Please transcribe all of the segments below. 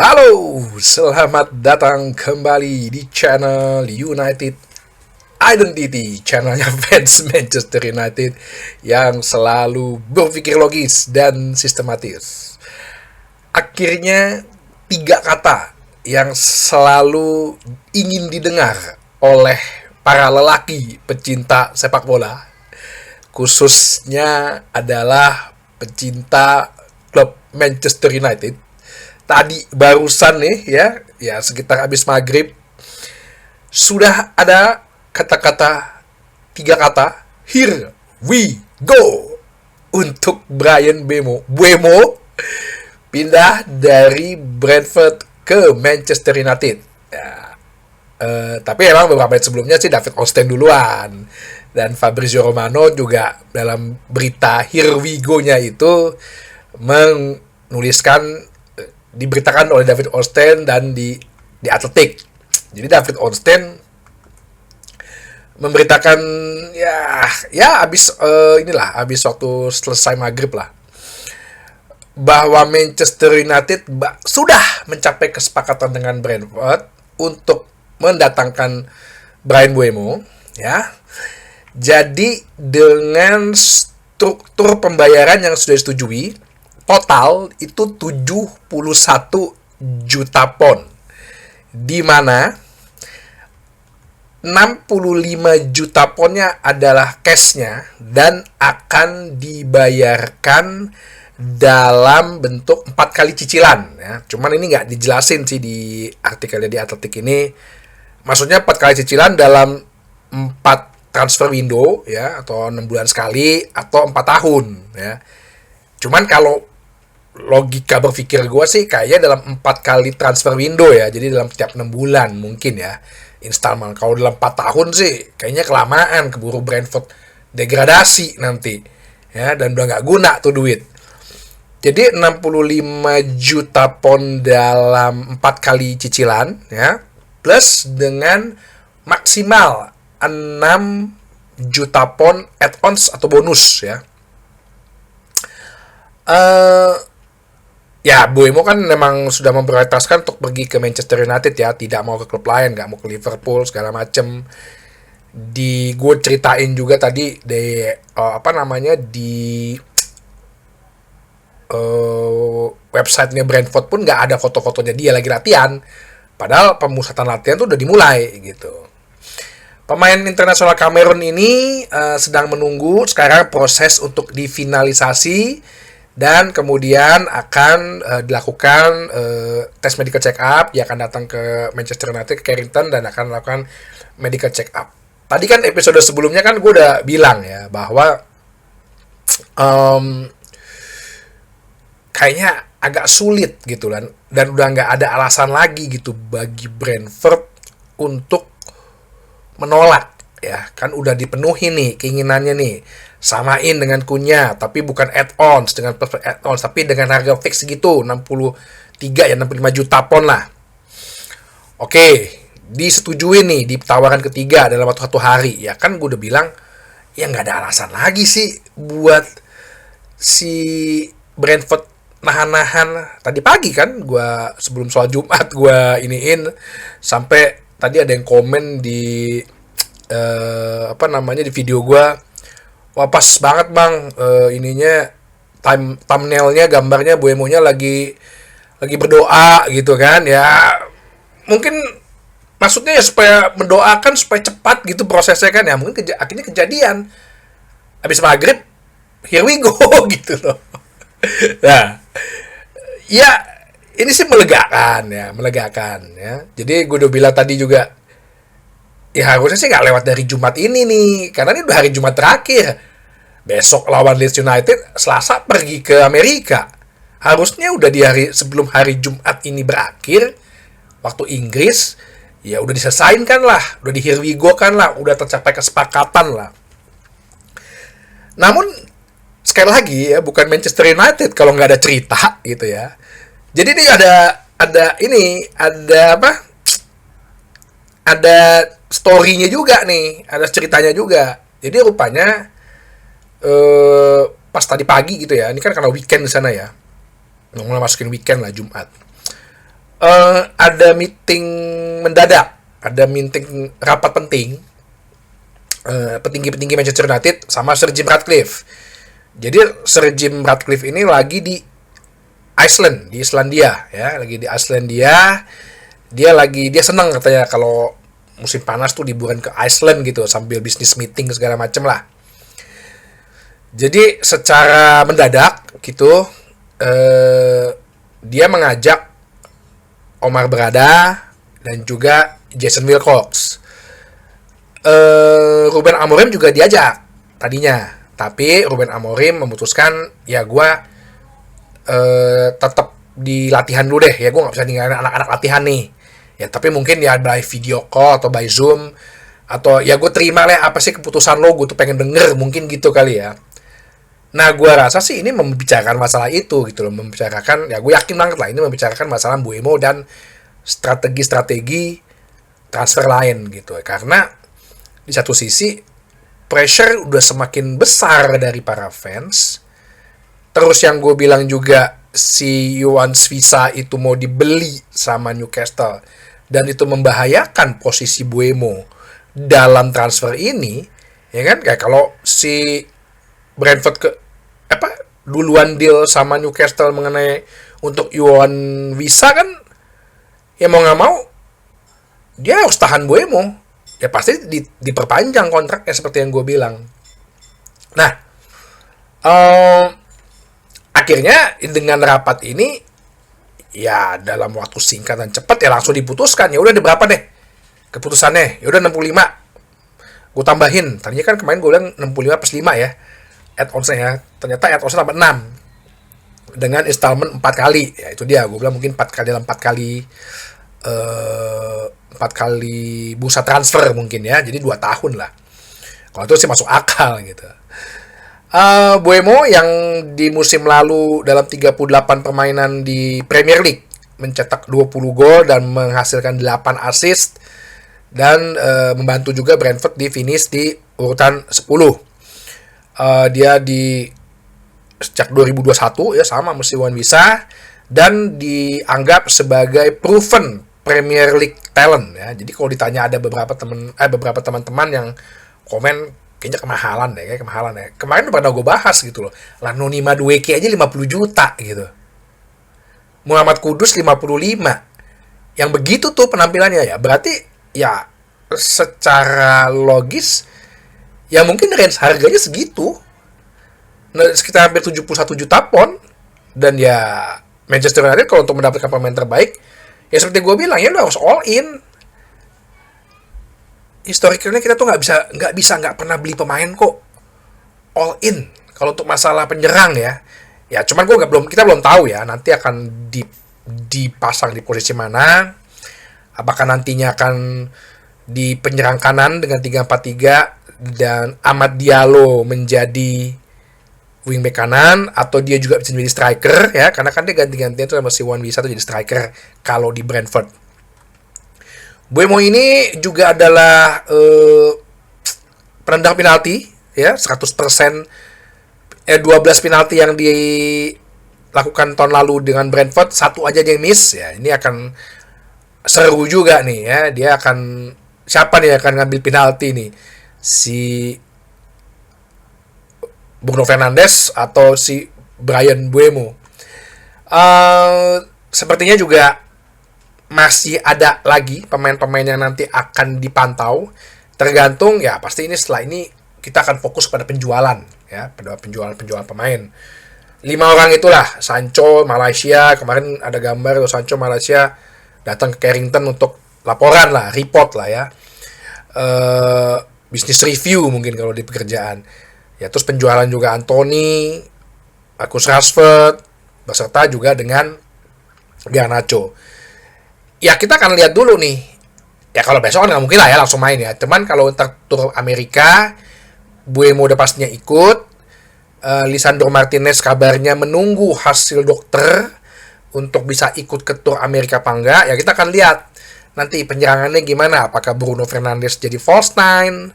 Halo, selamat datang kembali di channel United Identity, channelnya fans Manchester United yang selalu berpikir logis dan sistematis. Akhirnya, tiga kata yang selalu ingin didengar oleh para lelaki pecinta sepak bola, khususnya adalah pecinta klub Manchester United. Tadi barusan nih ya sekitar habis maghrib sudah ada kata-kata, tiga kata, here we go, untuk Bryan Mbeumo pindah dari Brentford ke Manchester United. Ya, tapi emang beberapa menit sebelumnya sih David Ornstein duluan, dan Fabrizio Romano juga dalam berita here we go-nya itu menuliskan, diberitakan oleh David Ornstein dan di Athletic. Jadi David Ornstein memberitakan ya abis abis waktu selesai maghrib lah, bahwa Manchester United sudah mencapai kesepakatan dengan Brentford untuk mendatangkan Bryan Mbeumo, ya. Jadi dengan struktur pembayaran yang sudah disetujui, total itu 71 juta pound, di mana 65 juta poundnya adalah cashnya dan akan dibayarkan dalam bentuk 4 kali cicilan, ya. Cuman ini nggak dijelasin sih di artikelnya di Athletic ini. Maksudnya 4 kali cicilan dalam 4 transfer window, ya, atau 6 bulan sekali atau 4 tahun, ya. Cuman kalau logika berpikir gue sih kayaknya dalam 4 kali transfer window, ya. Jadi dalam setiap 6 bulan mungkin, ya, installment. Kalau dalam 4 tahun sih kayaknya kelamaan, keburu Brentford degradasi nanti, ya, dan udah nggak guna tuh duit. Jadi 65 juta pound dalam 4 kali cicilan, ya, plus dengan maksimal 6 juta pound add-ons atau bonus, ya. Ya, Mbeumo kan memang sudah memprioritaskan untuk pergi ke Manchester United, ya, tidak mau ke klub lain, nggak mau ke Liverpool segala macem. Gue ceritain juga tadi di websitenya Brentford pun nggak ada foto-fotonya dia lagi latihan, padahal pemusatan latihan tuh udah dimulai gitu. Pemain internasional Kamerun ini sedang menunggu sekarang proses untuk difinalisasi, dan kemudian akan dilakukan tes medical check up. Dia akan datang ke Manchester United, ke Carrington, dan akan melakukan medical check up. Tadi kan episode sebelumnya kan gue udah bilang, ya, bahwa kayaknya agak sulit gitu, dan udah nggak ada alasan lagi gitu bagi Brentford untuk menolak, ya. Kan udah dipenuhi nih keinginannya nih, samain dengan Cunha, tapi bukan add-ons, dengan add-ons, tapi dengan harga fix gitu, 65 juta pound lah. Oke, disetujui nih di tawaran ketiga dalam waktu 1 hari. Ya kan gue udah bilang, ya nggak ada alasan lagi sih buat si Brentford nahan-nahan. Tadi pagi kan gue sebelum sholat Jumat gue iniin, sampai tadi ada yang komen di di video gue, wah pas banget bang, ininya thumbnailnya, gambarnya Mbeumo-nya lagi berdoa gitu kan, ya. Mungkin maksudnya ya supaya mendoakan supaya cepat gitu prosesnya kan, ya. Mungkin akhirnya kejadian habis maghrib here we go gitu loh. Nah, ya ini sih melegakan ya. Jadi gue udah bilang tadi juga, ya harusnya sih nggak lewat dari Jumat ini nih, karena ini udah hari Jumat terakhir. Besok lawan Leeds United, Selasa pergi ke Amerika. Harusnya udah di hari sebelum hari Jumat ini berakhir, waktu Inggris, ya udah diselesain kan lah, udah di here we go kan lah, udah tercapai kesepakatan lah. Namun sekali lagi, ya, bukan Manchester United kalau nggak ada cerita gitu, ya. Jadi ini ada story-nya juga nih, ada ceritanya juga. Jadi rupanya pas tadi pagi gitu, ya, ini kan karena weekend di sana, ya, mulai masukin weekend lah, Jumat. Ada meeting mendadak, ada meeting rapat penting, petinggi-petinggi Manchester United sama Sir Jim Ratcliffe. Jadi Sir Jim Ratcliffe ini lagi di Iceland, di Islandia ya, lagi di Islandia. Dia senang katanya kalau musim panas tuh liburan ke Iceland gitu sambil bisnis meeting segala macem lah. Jadi secara mendadak gitu dia mengajak Omar Berada dan juga Jason Wilcox. Ruben Amorim juga diajak tadinya, tapi Ruben Amorim memutuskan ya gue tetap di latihan dulu deh, ya gue nggak bisa ninggalin anak-anak latihan nih ya, tapi mungkin ya by video call atau by zoom, atau ya gue terima lah apa sih keputusan lo, gue tuh pengen denger, mungkin gitu kali ya. Nah gue rasa sih ini membicarakan masalah itu gitu loh, membicarakan, ya gue yakin banget lah ini membicarakan masalah Mbeumo dan strategi-strategi transfer lain gitu ya. Karena di satu sisi pressure udah semakin besar dari para fans. Terus yang gue bilang juga si Yohan Wissa itu mau dibeli sama Newcastle dan itu membahayakan posisi Mbeumo dalam transfer ini, ya kan? Kayak kalau si Brentford duluan deal sama Newcastle mengenai untuk Yohan Wissa kan, ya mau nggak mau dia harus tahan Mbeumo, ya pasti diperpanjang kontraknya seperti yang gue bilang. Nah akhirnya dengan rapat ini ya dalam waktu singkat dan cepat ya langsung diputuskan, ya udah di berapa deh keputusannya, ya udah 65, gue tambahin, tadinya kan kemarin gue bilang 65 plus 5 ya add-onsnya ya, ternyata add-onsnya tambah 6 dengan installment 4 kali, ya itu dia gue bilang mungkin 4 kali dalam 4 kali bursa transfer mungkin ya, jadi 2 tahun lah, kalau itu sih masuk akal gitu. Mbeumo yang di musim lalu dalam 38 permainan di Premier League mencetak 20 gol dan menghasilkan 8 assist dan membantu juga Brentford di finish di urutan 10. Dia sejak 2021 ya sama mesti Yohan Wissa dan dianggap sebagai proven Premier League talent ya. Jadi kalau ditanya ada beberapa teman-teman yang komen kayaknya kemahalan deh, Kemarin udah pernah gue bahas gitu loh. Lah Noni Madueke aja 50 juta gitu. Muhammad Kudus 55. Yang begitu tuh penampilannya ya. Berarti ya secara logis ya mungkin range harganya segitu. Sekitar hampir 71 juta pound. Dan ya Manchester United kalau untuk mendapatkan pemain terbaik ya seperti gue bilang ya lo harus all in. Historicalnya kita tuh nggak pernah beli pemain kok all in kalau untuk masalah penyerang ya cuman kita belum tahu ya nanti akan dipasang di posisi mana, apakah nantinya akan di penyerang kanan dengan 3-4-3 dan Amad Diallo menjadi wingback kanan, atau dia juga bisa menjadi striker ya, karena kan dia ganti-gantian tuh sama si Yohan Wissa tuh jadi striker kalau di Brentford. Mbeumo ini juga adalah penendang penalti ya, 100%, 12 penalti yang dilakukan tahun lalu dengan Brentford, satu aja dia miss ya. Ini akan seru juga nih ya. Siapa nih yang akan ngambil penalti nih? Si Bruno Fernandes atau si Bryan Mbeumo? Sepertinya juga masih ada lagi pemain-pemain yang nanti akan dipantau, tergantung ya pasti ini setelah ini kita akan fokus pada penjualan ya, pada penjualan pemain. 5 orang itulah Sancho Malaysia, kemarin ada gambar Sancho Malaysia datang ke Carrington untuk laporan lah, report lah ya, business review mungkin kalau di pekerjaan ya. Terus penjualan juga Anthony, Marcus Rashford beserta juga dengan Garnacho. Ya kita akan lihat dulu nih. Ya kalau besok kan nggak mungkin lah ya langsung main ya. Cuman kalau untuk tur Amerika, Mbeumo udah pastinya ikut. Lisandro Martinez kabarnya menunggu hasil dokter untuk bisa ikut ke tur Amerika apa enggak. Ya kita akan lihat nanti penyerangannya gimana. Apakah Bruno Fernandes jadi false nine?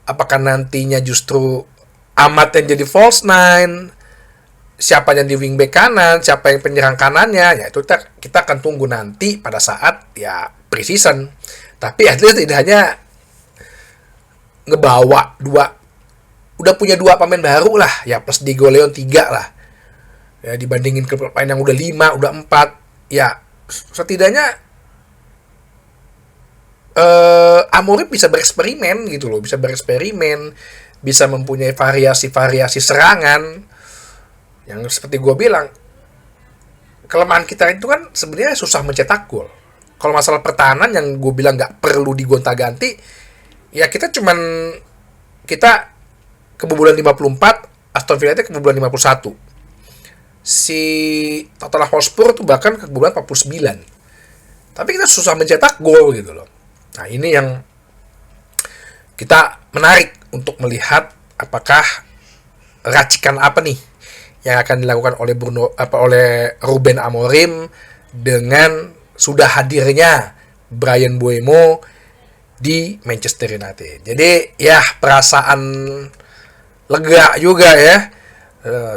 Apakah nantinya justru Amad yang jadi false nine? siapa yang di wingback kanan, siapa yang penyerang kanannya, ya itu kita akan tunggu nanti pada saat ya preseason. Tapi at least tidak hanya ngebawa udah punya 2 pemain baru lah, ya plus Diego Leon 3 lah. Ya dibandingin klub lain yang udah 5, udah 4, ya setidaknya Amorim bisa bereksperimen gitu loh, bisa bereksperimen, bisa mempunyai variasi-variasi serangan. Yang seperti gue bilang, kelemahan kita itu kan sebenarnya susah mencetak gol. Kalau masalah pertahanan yang gue bilang nggak perlu digonta-ganti, ya kita kebobolan 54, Aston Villa itu kebobolan 51. Si Tottenham Hotspur tuh bahkan kebobolan 49. Tapi kita susah mencetak gol gitu loh. Nah ini yang kita menarik untuk melihat apakah racikan apa nih yang akan dilakukan oleh Ruben Amorim dengan sudah hadirnya Bryan Mbeumo di Manchester United. Jadi ya perasaan lega juga ya.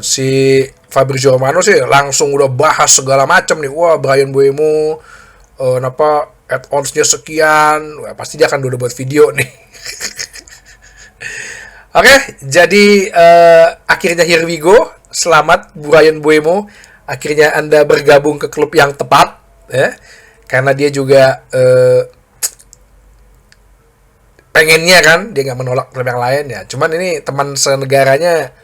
Si Fabrizio Romano sih langsung udah bahas segala macam nih. Wah, Bryan Mbeumo add-ons-nya sekian. Wah, pasti dia akan udah buat video nih. Oke, jadi akhirnya here we go. Selamat Bryan Mbeumo, akhirnya Anda bergabung ke klub yang tepat ya. Karena dia juga pengennya kan, dia nggak menolak klub yang lain ya. Cuman ini teman senegaranya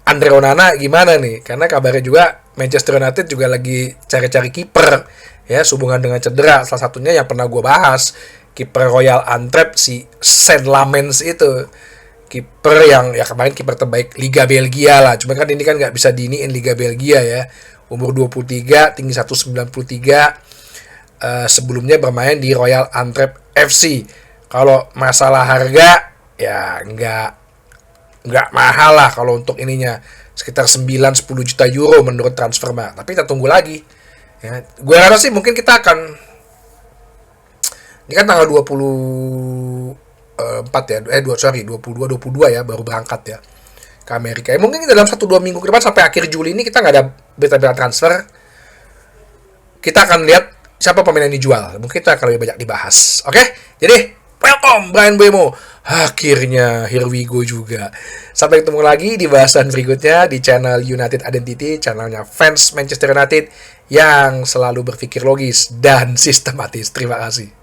Andre Onana gimana nih? Karena kabarnya juga Manchester United juga lagi cari-cari kiper ya, sehubungan dengan cedera. Salah satunya yang pernah gue bahas, kiper Royal Antwerp si Saint Lamens itu. Kiper yang ya kemarin kiper terbaik Liga Belgia lah. Cuma kan ini kan nggak bisa diiniin Liga Belgia ya. Umur 23, tinggi 193. Sebelumnya bermain di Royal Antwerp FC. Kalau masalah harga ya nggak mahal lah kalau untuk ininya. Sekitar 9-10 juta euro menurut Transfermarkt. Tapi kita tunggu lagi. Ya, gue rasa sih mungkin kita akan, ini kan tanggal 22 ya baru berangkat ya ke Amerika. Mungkin dalam 1-2 minggu ke depan sampai akhir Juli ini kita nggak ada berita-berita transfer. Kita akan lihat siapa pemain yang dijual. Mungkin kita akan lebih banyak dibahas. Oke? Jadi welcome Bryan Mbeumo. Akhirnya here we go juga. Sampai ketemu lagi di bahasan berikutnya di channel United Identity, channelnya fans Manchester United yang selalu berpikir logis dan sistematis. Terima kasih.